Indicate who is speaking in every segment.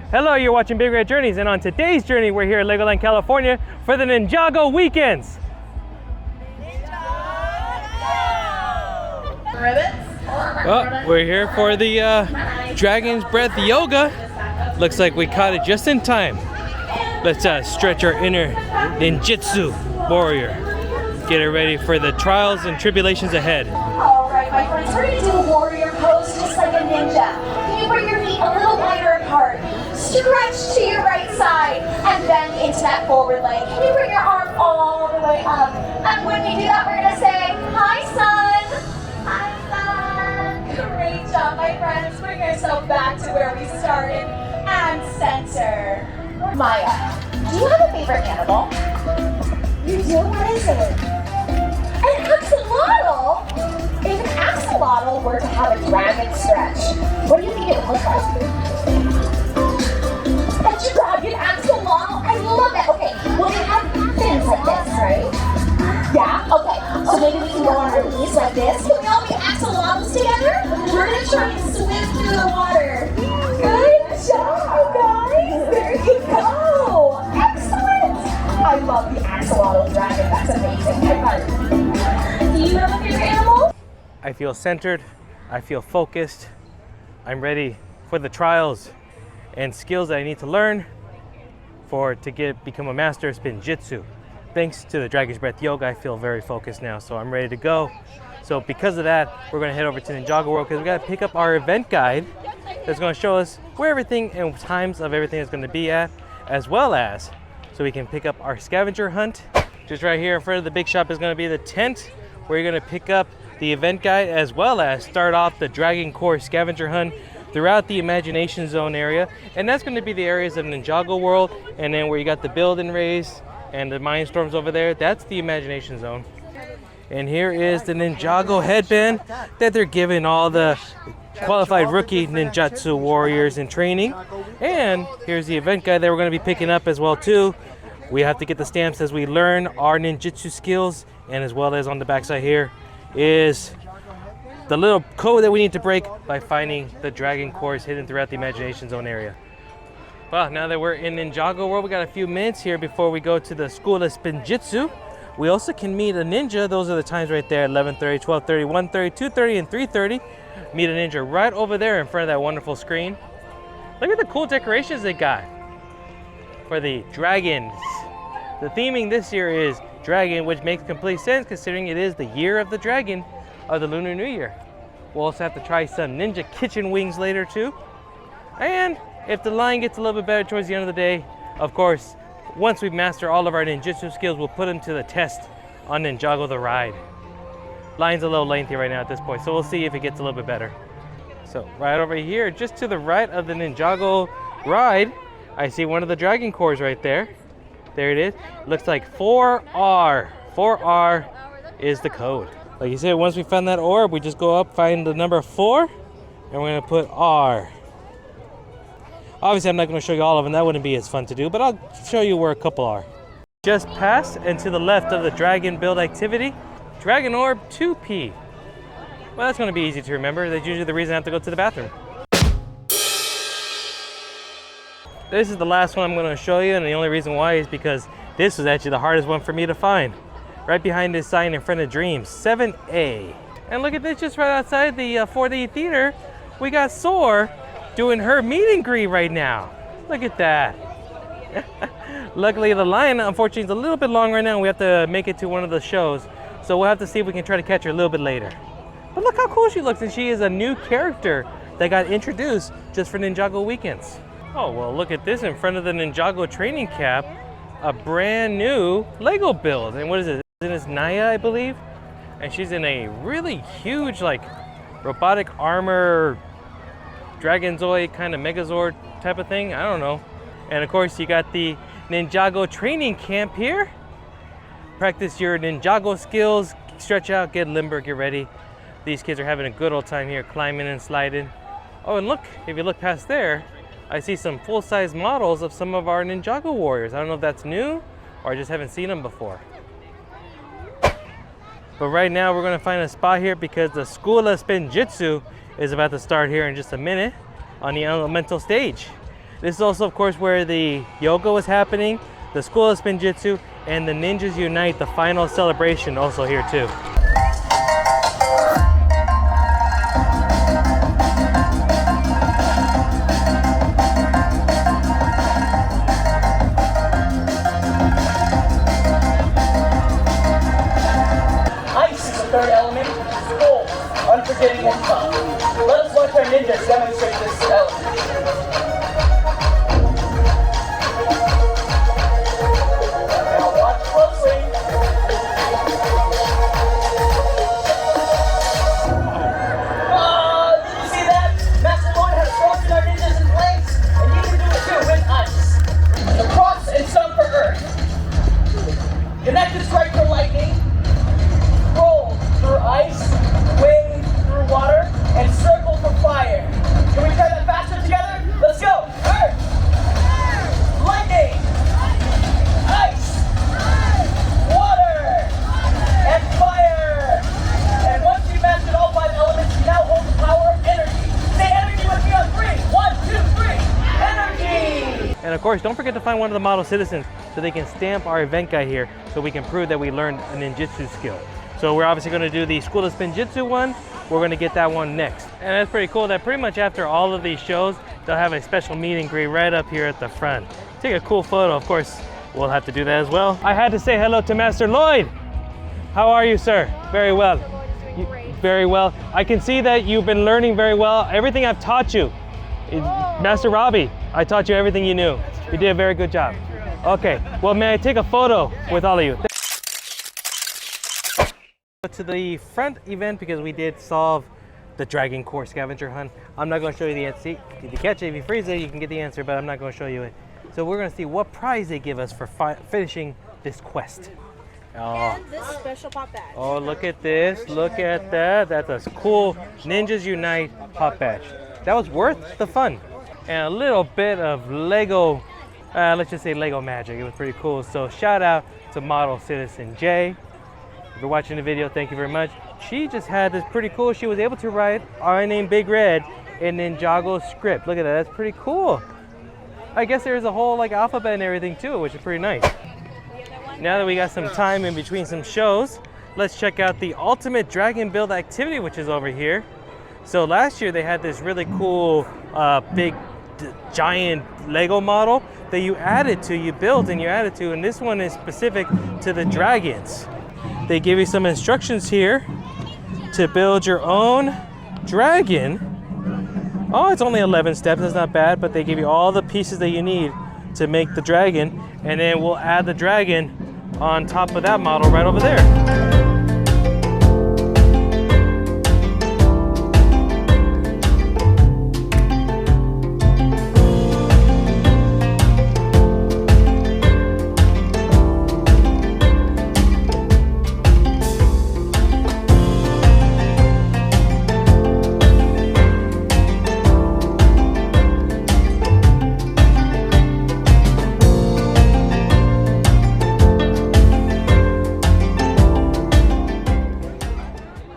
Speaker 1: Hello, you're watching Big Red Journeys, and on today's journey, we're here at Legoland, California for the Ninjago weekends. Oh, we're here for the Dragon's Breath Yoga. Looks like we caught it just in time. Let's stretch our inner Ninjitzu warrior. Get it ready for the trials and tribulations ahead.
Speaker 2: All right, my friends, we're going to do a warrior pose just like a ninja. Can you bring your feet a little wider apart? Stretch to your right side and bend into that forward leg. Can you bring your arm all the way up? And when we do that, we're going to say, hi, son. Hi, son. Great job, my friends. Bring yourself back to where we started and center. Maya, do you have a favorite animal? You do? What is it? An axolotl? If an axolotl were to have a dragon stretch, what do you think it would look like? A dragon axolotl? I love that. Okay, well they have fins like this, right? Yeah? Okay, so maybe we can go on our knees like this. Can we all be axolotls together? We're going to try and swim through the water. Good job, guys. There you go. Excellent. I love the axolotl dragon. That's amazing. Do you have a favorite animal?
Speaker 1: I feel centered, I feel focused, I'm ready for the trials and skills that I need to learn to become a master of Spinjitzu. Thanks to the Dragon's Breath Yoga, I feel very focused now, so I'm ready to go. So because of that, we're going to head over to Ninjago World because we got to pick up our event guide that's going to show us where everything and times of everything is going to be at, as well as so we can pick up our scavenger hunt. Just right here in front of the big shop is going to be the tent where you're going to pick up the event guide, as well as start off the Dragon Core scavenger hunt throughout the Imagination Zone area. And that's going to be the areas of Ninjago World, and then where you got the build and raise and the mine storms over there, that's the Imagination Zone. And here is the Ninjago headband that they're giving all the qualified rookie ninjutsu warriors in training. And here's the event guide that we're going to be picking up as well too. We have to get the stamps as we learn our ninjutsu skills, and as well as on the backside here is the little code that we need to break by finding the dragon cores hidden throughout the Imagination Zone area. Well, now that we're in Ninjago World, we got a few minutes here before we go to the School of Spinjitzu. We also can meet a ninja. Those are the times right there: 11:30, 12:30, 1:30, 2:30, and 3:30. Meet a ninja right over there in front of that wonderful screen. Look at the cool decorations they got for the dragons. The theming this year is dragon, which makes complete sense considering it is the year of the dragon of the Lunar New Year. We'll also have to try some ninja kitchen wings later too. And if the line gets a little bit better towards the end of the day, of course, once we master all of our ninjutsu skills, we'll put them to the test on Ninjago the Ride. Line's a little lengthy right now at this point, so we'll see if it gets a little bit better. So right over here, just to the right of the Ninjago Ride, I see one of the dragon cores right there. There it is. Looks like 4R. 4R is the code. Like you said, once we found that orb, we just go up, find the number 4, and we're gonna put R. Obviously, I'm not gonna show you all of them. That wouldn't be as fun to do, but I'll show you where a couple are. Just past and to the left of the dragon build activity, Dragon Orb 2P. Well, that's gonna be easy to remember. That's usually the reason I have to go to the bathroom. This is the last one I'm going to show you, and the only reason why is because this was actually the hardest one for me to find. Right behind this sign in front of Dreams, 7A. And look at this, just right outside the 4D theater, we got Soar doing her meet and greet right now. Look at that. Luckily the line, unfortunately, is a little bit long right now. We have to make it to one of the shows. So we'll have to see if we can try to catch her a little bit later. But look how cool she looks, and she is a new character that got introduced just for Ninjago weekends. Oh, well, look at this in front of the Ninjago training cap, a brand new Lego build. And what is it? It's Naya, I believe. And she's in a really huge, like, robotic armor, Dragonzoid kind of Megazord type of thing. I don't know. And of course, you got the Ninjago training camp here. Practice your Ninjago skills, stretch out, get limber, get ready. These kids are having a good old time here, climbing and sliding. Oh, and look, if you look past there, I see some full-size models of some of our Ninjago warriors. I don't know if that's new or I just haven't seen them before. But right now we're going to find a spot here because the School of Spinjitzu is about to start here in just a minute on the elemental stage. This is also, of course, where the yoga was happening, the School of Spinjitzu, and the Ninjas Unite, the final celebration, also here too.
Speaker 3: Third element, cold, unforgetting and calm. Let us watch our ninjas demonstrate this element. Now watch closely. Did you see that? Master Lloyd has frozen our ninjas in place, and you can do it too with ice. The cross and some for earth. Connect the strike for lightning. Through ice, wave through water, and circle for fire. Can we try that faster together? Let's go! Earth! Lightning! Ice! Water! And fire! And once you've mastered all 5 elements, you now hold the power of energy. Say energy with me on 3. 1, 2, 3. Energy!
Speaker 1: And of course, don't forget to find one of the model citizens so they can stamp our event guide here so we can prove that we learned a ninjutsu skill. So we're obviously going to do the School of Spinjitzu one. We're going to get that one next. And that's pretty cool that pretty much after all of these shows, they'll have a special meet and greet right up here at the front. Take a cool photo. Of course, we'll have to do that as well. I had to say hello to Master Lloyd. How are you, sir? Very well. Very well. I can see that you've been learning very well. Everything I've taught you. Master Robbie, I taught you everything you knew. You did a very good job. Okay, well, may I take a photo with all of you? To the front event because we did solve the Dragon Core scavenger hunt. I'm not going to show you the answer. If you catch it, if you freeze it, you can get the answer, but I'm not going to show you it. So we're going to see what prize they give us for finishing this quest.
Speaker 4: And this special pop badge.
Speaker 1: Oh, look at this. Look at that. That's a cool Ninjas Unite pop badge. That was worth the fun. And a little bit of Lego, let's just say Lego magic. It was pretty cool. So shout out to Model Citizen J. If you're watching the video, thank you very much. She just had this pretty cool. She was able to write I Name Big Red in Ninjago script. Look at that, that's pretty cool. I guess there's a whole like alphabet and everything too, which is pretty nice. Now that we got some time in between some shows, let's check out the ultimate dragon build activity, which is over here. So last year they had this really cool big giant Lego model that you built and you added to, and this one is specific to the dragons. They give you some instructions here to build your own dragon. Oh, it's only 11 steps, that's not bad, but they give you all the pieces that you need to make the dragon, and then we'll add the dragon on top of that model right over there.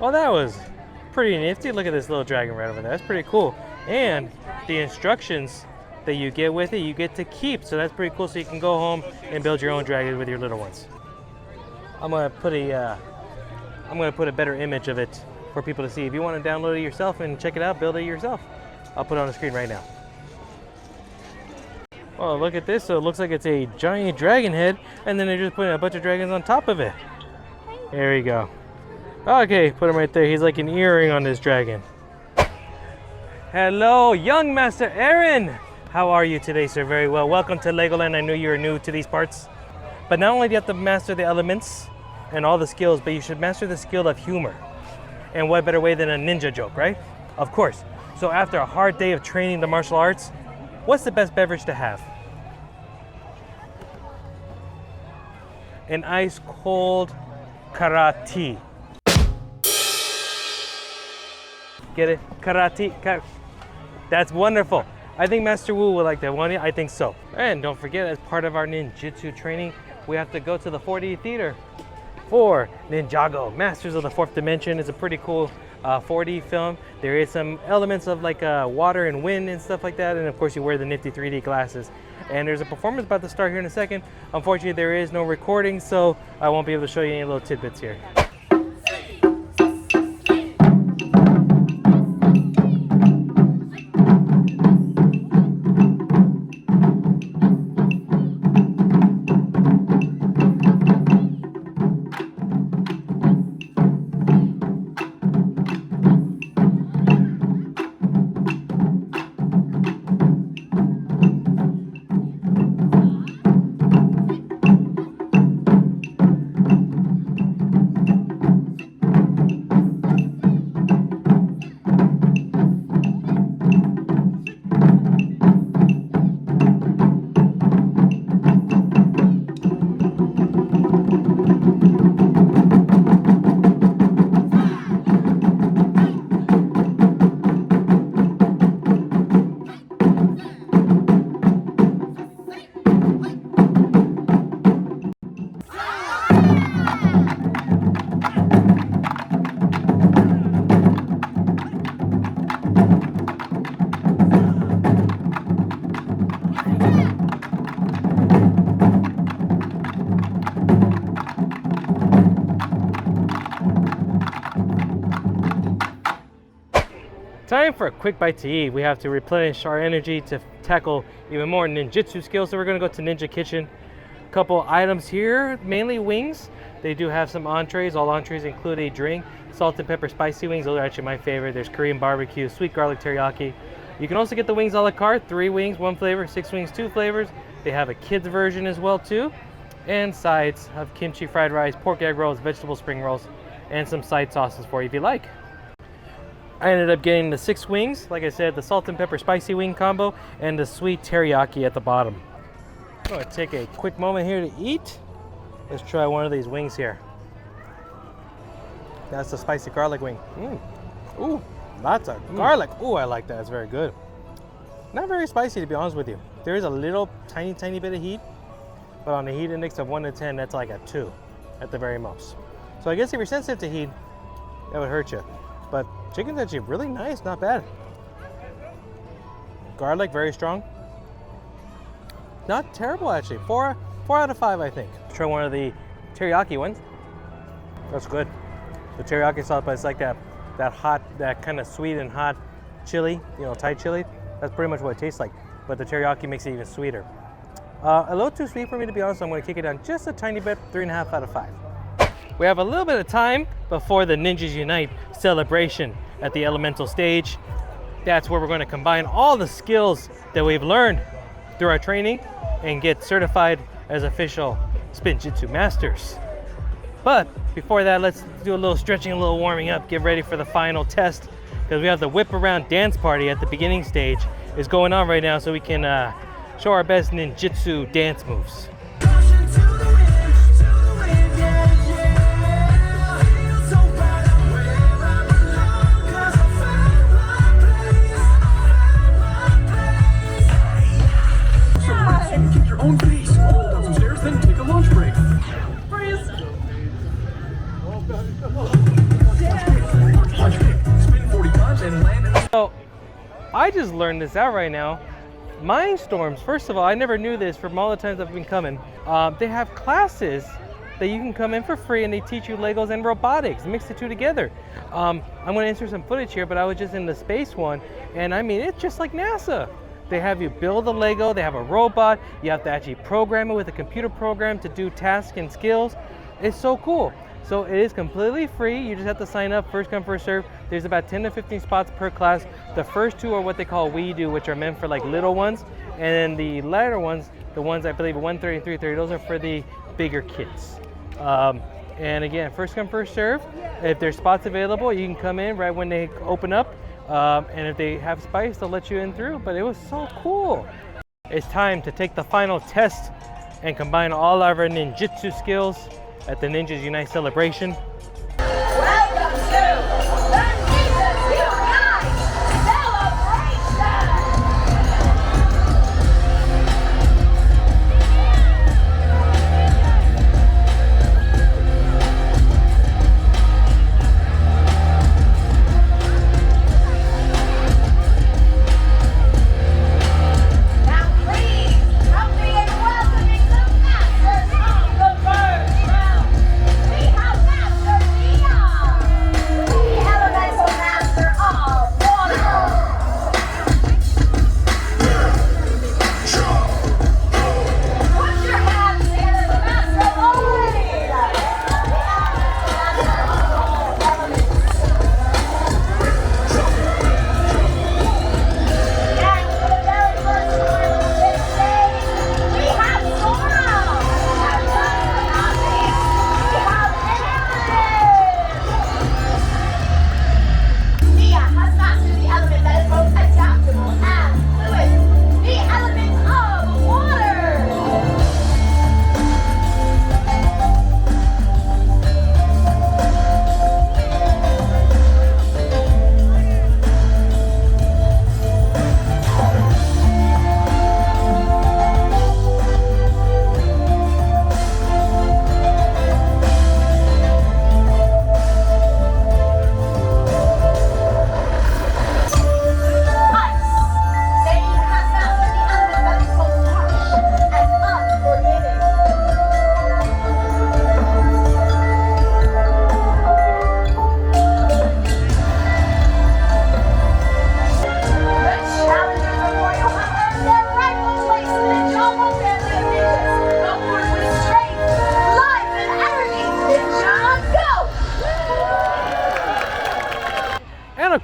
Speaker 1: Well, that was pretty nifty. Look at this little dragon right over there. That's pretty cool. And the instructions that you get with it, you get to keep. So that's pretty cool. So you can go home and build your own dragon with your little ones. I'm gonna put a better image of it for people to see. If you want to download it yourself and check it out, build it yourself, I'll put it on the screen right now. Oh, look at this. So it looks like it's a giant dragon head, and then they're just putting a bunch of dragons on top of it. There we go. Okay, put him right there. He's like an earring on this dragon. Hello, young Master Aaron. How are you today, sir? Very well. Welcome to Legoland. I knew you were new to these parts. But not only do you have to master the elements and all the skills, but you should master the skill of humor. And what better way than a ninja joke, right? Of course. So after a hard day of training the martial arts, what's the best beverage to have? An ice cold karate. Get it? Karate. That's wonderful. I think Master Wu will like that one. I think so. And don't forget, as part of our ninjutsu training, we have to go to the 4D theater for Ninjago Masters of the Fourth Dimension. It's a pretty cool 4D film. There is some elements of like water and wind and stuff like that, and of course you wear the nifty 3D glasses. And there's a performance about to start here in a second. Unfortunately, there is no recording, so I won't be able to show you any little tidbits here. Time for a quick bite to eat. We have to replenish our energy to tackle even more ninjutsu skills. So we're gonna go to Ninja Kitchen. A couple items here, mainly wings. They do have some entrees. All entrees include a drink. Salt and pepper spicy wings, those are actually my favorite. There's Korean barbecue, sweet garlic teriyaki. You can also get the wings a la carte, 3 wings, 1 flavor, 6 wings, 2 flavors. They have a kids version as well too. And sides of kimchi fried rice, pork egg rolls, vegetable spring rolls, and some side sauces for you if you like. I ended up getting the 6 wings, like I said, the salt and pepper spicy wing combo, and the sweet teriyaki at the bottom. I'm gonna take a quick moment here to eat. Let's try one of these wings here. That's the spicy garlic wing. Ooh, lots of garlic. Ooh, I like that, it's very good. Not very spicy, to be honest with you. There is a little tiny bit of heat, but on the heat index of 1 to 10, that's like a 2 at the very most. So I guess if you're sensitive to heat, that would hurt you. But chicken's actually really nice, not bad. Garlic, very strong. Not terrible actually, 4 out of 5 I think. Try one of the teriyaki ones. That's good. The teriyaki sauce, but it's like that hot, that kind of sweet and hot chili, you know, Thai chili. That's pretty much what it tastes like, but the teriyaki makes it even sweeter. A little too sweet for me, to be honest, so I'm gonna kick it down just a tiny bit, 3.5 out of 5. We have a little bit of time before the Ninjas Unite celebration at the elemental stage. That's where we're going to combine all the skills that we've learned through our training and get certified as official Spinjitzu Masters. But before that, let's do a little stretching, a little warming up, get ready for the final test, because we have the whip around dance party at the beginning stage is going on right now, so we can show our best ninjutsu dance moves. So I just learned this out right now. Mindstorms, first of all, I never knew this from all the times I've been coming. They have classes that you can come in for free, and they teach you Legos and robotics, mix the two together. I'm gonna insert some footage here, but I was just in the space one, and I mean, it's just like NASA. They have you build a Lego, they have a robot, you have to actually program it with a computer program to do tasks and skills. It's so cool. So it is completely free. You just have to sign up, first come, first serve. There's about 10 to 15 spots per class. The first 2 are what they call We Do, which are meant for like little ones. And then the latter ones, the ones I believe 130 and 330, those are for the bigger kids. And again, first come, first serve. If there's spots available, you can come in right when they open up. And if they have space, they'll let you in through. But it was so cool. It's time to take the final test and combine all of our ninjutsu skills at the Ninjas Unite celebration.
Speaker 2: Welcome to the Ninjas Unite celebration!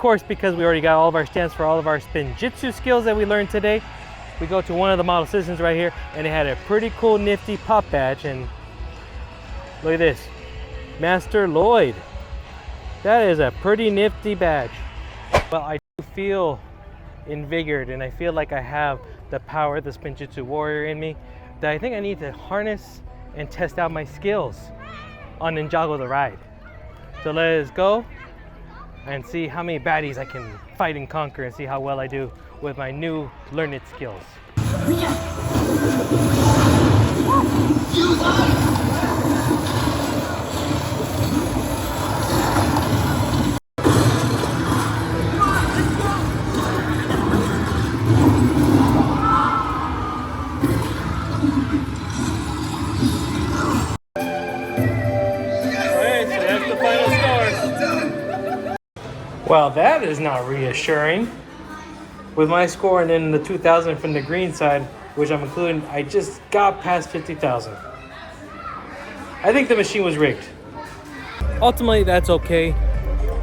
Speaker 1: course, because we already got all of our stamps for all of our Spinjitzu skills that we learned today, we go to one of the model citizens right here, and they had a pretty cool nifty pop badge. And look at this, Master Lloyd. That is a pretty nifty badge. Well, I do feel invigorated, and I feel like I have the power of the Spinjitzu warrior in me, that I think I need to harness and test out my skills on Ninjago the ride. So let's go and see how many baddies I can fight and conquer, and see how well I do with my new learned skills. Well, that is not reassuring. With my score and then the 2,000 from the green side, which I'm including, I just got past 50,000. I think the machine was rigged. Ultimately, that's okay.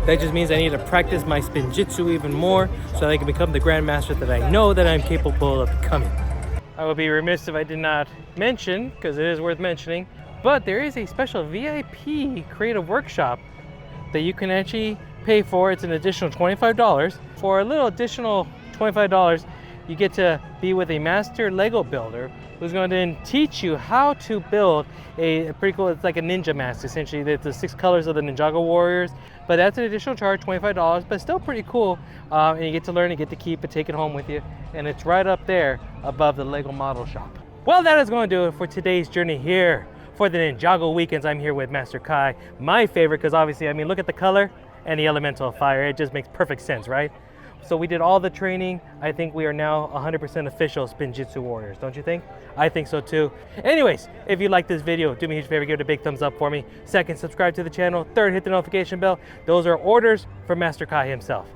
Speaker 1: That just means I need to practice my Spinjitzu even more so that I can become the Grandmaster that I know that I'm capable of becoming. I would be remiss if I did not mention, because it is worth mentioning, but there is a special VIP creative workshop that you can actually pay for. It's an additional $25. For a little additional $25, you get to be with a master Lego builder who's going to then teach you how to build a pretty cool, it's like a Ninja Master essentially. The 6 colors of the Ninjago warriors, but that's an additional charge, $25, but still pretty cool. And you get to learn, you get to keep it, take it home with you, and it's right up there above the Lego model shop. Well, that is going to do it for today's journey here for the Ninjago weekends. I'm here with Master Kai, my favorite, because obviously, I mean, look at the color and the elemental of fire. It just makes perfect sense, right? So we did all the training. I think we are now 100% official Spinjitzu warriors, don't you think? I think so too. Anyways, if you like this video, do me a huge favor, give it a big thumbs up for me. Second, subscribe to the channel. Third, hit the notification bell. Those are orders from Master Kai himself.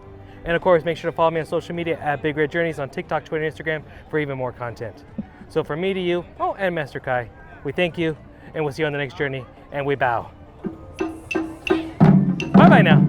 Speaker 1: And of course, make sure to follow me on social media at Big Red Journeys on TikTok, Twitter, and Instagram for even more content. So from me to you, and Master Kai, we thank you, and we'll see you on the next journey, and we bow. Bye-bye now.